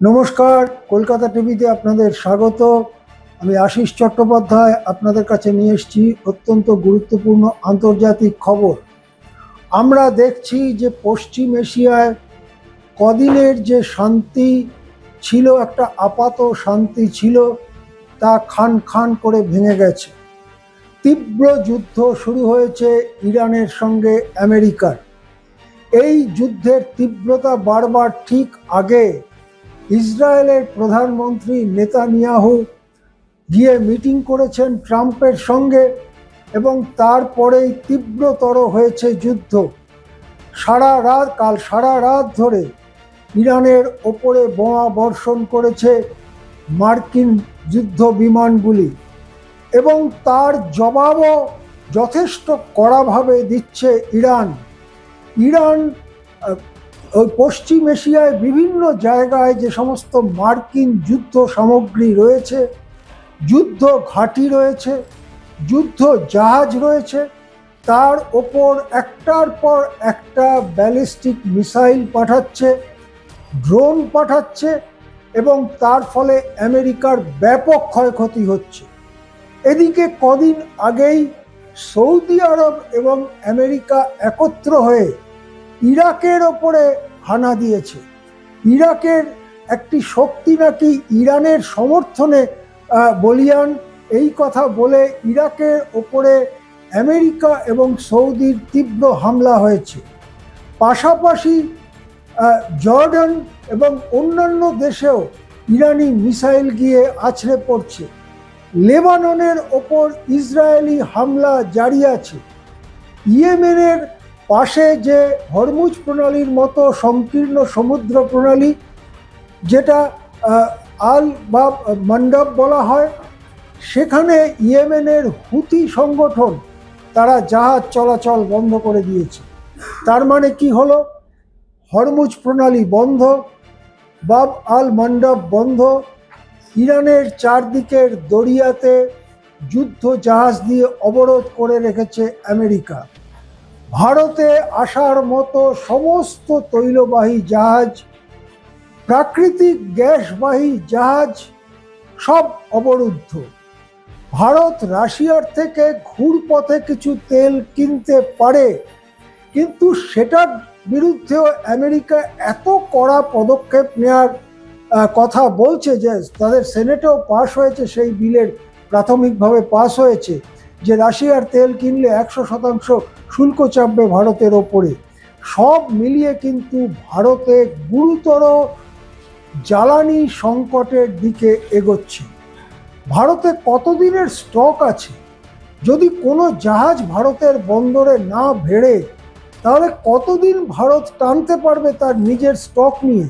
নমস্কার, কলকাতা টিভিতে আপনাদের স্বাগত। আমি আশিস চট্টোপাধ্যায় আপনাদের কাছে নিয়ে এসেছি অত্যন্ত গুরুত্বপূর্ণ আন্তর্জাতিক খবর। আমরা দেখছি যে পশ্চিম এশিয়ায় কদিনের যে শান্তি ছিল, একটা আপাত শান্তি ছিল, তা খান খান করে ভেঙে গেছে। তীব্র যুদ্ধ শুরু হয়েছে ইরানের সঙ্গে আমেরিকার। এই যুদ্ধের তীব্রতা বাড়বার ঠিক আগে ইসরায়েলের প্রধানমন্ত্রী নেতানিয়াহু গিয়ে মিটিং করেছেন ট্রাম্পের সঙ্গে এবং তারপরেই তীব্রতর হয়েছে যুদ্ধ। কাল সারা রাত ধরে ইরানের ওপরে বোমা বর্ষণ করেছে মার্কিন যুদ্ধ বিমানগুলি এবং তার জবাবও যথেষ্ট কড়াভাবে দিচ্ছে ইরান। ওই পশ্চিম এশিয়ায় বিভিন্ন জায়গায় যে সমস্ত মার্কিন যুদ্ধ সামগ্রী রয়েছে, যুদ্ধ ঘাঁটি রয়েছে, যুদ্ধ জাহাজ রয়েছে, তার ওপর একটার পর একটা ব্যালিস্টিক মিসাইল পাঠাচ্ছে, ড্রোন পাঠাচ্ছে এবং তার ফলে আমেরিকার ব্যাপক ক্ষয়ক্ষতি হচ্ছে। এদিকে কদিন আগেই সৌদি আরব এবং আমেরিকা একত্র হয়ে ইরাকের ওপরে হানা দিয়েছে। ইরাকের একটি শক্তি নাকি ইরানের সমর্থনে বলিয়ান, এই কথা বলে ইরাকের ওপরে আমেরিকা এবং সৌদির তীব্র হামলা হয়েছে। পাশাপাশি জর্ডান এবং অন্যান্য দেশেও ইরানি মিসাইল গিয়ে আছড়ে পড়ছে। লেবাননের ওপর ইসরায়েলি হামলা জারি আছে। ইয়েমেনের পাশে যে হরমুজ প্রণালীর মতো সংকীর্ণ সমুদ্র প্রণালী, যেটা আল বাব মন্ডব বলা হয়, সেখানে ইয়েমেনের হুতি সংগঠন তারা জাহাজ চলাচল বন্ধ করে দিয়েছে। তার মানে কি হলো? হরমুজ প্রণালী বন্ধ, বাব আল মন্ডব বন্ধ, ইরানের চারদিকের দরিয়াতে যুদ্ধ জাহাজ দিয়ে অবরোধ করে রেখেছে আমেরিকা। ভারতে আসার মতো সমস্ত তৈলবাহী জাহাজ, প্রাকৃতিক গ্যাসবাহী জাহাজ সব অবরুদ্ধ। ভারত রাশিয়ার থেকে ঘুরপথে কিছু তেল কিনতে পারে, কিন্তু সেটার বিরুদ্ধেও আমেরিকা এত কড়া পদক্ষেপ নেওয়ার কথা বলছে যে তাদের সেনেটেও পাশ হয়েছে, সেই বিলের প্রাথমিকভাবে পাশ হয়েছে যে রাশিয়ার তেল কিনলে 100% শুল্ক চাপবে ভারতের ওপরে। সব মিলিয়ে কিন্তু ভারতে গুরুতর জ্বালানি সংকটের দিকে এগোচ্ছে। ভারতে কতদিনের স্টক আছে? যদি কোনো জাহাজ ভারতের বন্দরে না ভেড়ে, তাহলে কতদিন ভারত টানতে পারবে তার নিজের স্টক নিয়ে?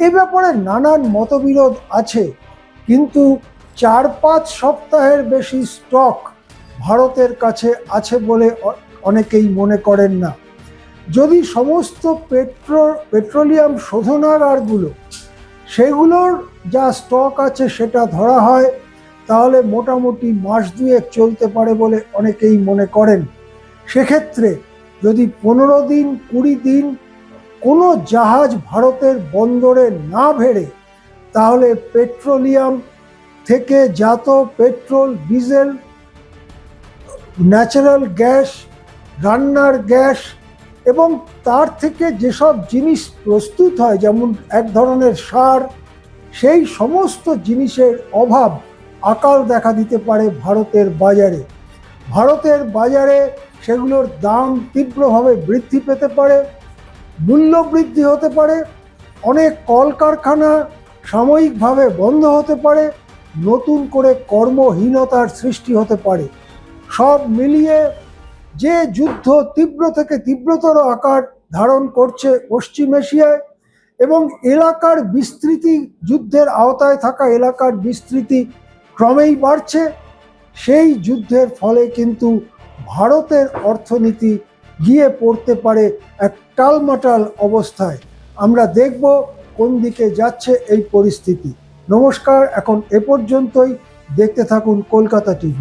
এ ব্যাপারে নানান মতবিরোধ আছে, কিন্তু 4-5 সপ্তাহের বেশি স্টক ভারতের কাছে আছে বলে অনেকেই মনে করেন না। যদি সমস্ত পেট্রোলিয়াম শোধনাগারগুলো সেগুলোর যা স্টক আছে সেটা ধরা হয়, তাহলে মোটামুটি মাস দুয়েক চলতে পারে বলে অনেকেই মনে করেন। সেক্ষেত্রে যদি 15 দিন 20 দিন কোনো জাহাজ ভারতের বন্দরে না ভেড়ে, তাহলে পেট্রোলিয়াম থেকে জাত পেট্রোল, ডিজেল, ন্যাচারাল গ্যাস, রান্নার গ্যাস এবং তার থেকে যেসব জিনিস প্রস্তুত হয়, যেমন এক ধরনের সার, সেই সমস্ত জিনিসের অভাব আকাল দেখা দিতে পারে ভারতের বাজারে। ভারতের বাজারে সেগুলোর দাম তীব্রভাবে বৃদ্ধি পেতে পারে, মূল্য বৃদ্ধি হতে পারে, অনেক কলকারখানা সাময়িকভাবে বন্ধ হতে পারে, নতুন করে কর্মহীনতার সৃষ্টি হতে পারে। সব মিলিয়ে যে যুদ্ধ তীব্র থেকে তীব্রতর আকার ধারণ করছে পশ্চিম এশিয়ায় এবং এলাকার বিস্তৃতি, যুদ্ধের আওতায় থাকা এলাকার বিস্তৃতি ক্রমেই বাড়ছে, সেই যুদ্ধের ফলে কিন্তু ভারতের অর্থনীতি গিয়ে পড়তে পারে এক টালমাটাল অবস্থায়। আমরা দেখব কোন দিকে যাচ্ছে এই পরিস্থিতি। নমস্কার, এখন এ পর্যন্তই। দেখতে থাকুন কলকাতা টিভি।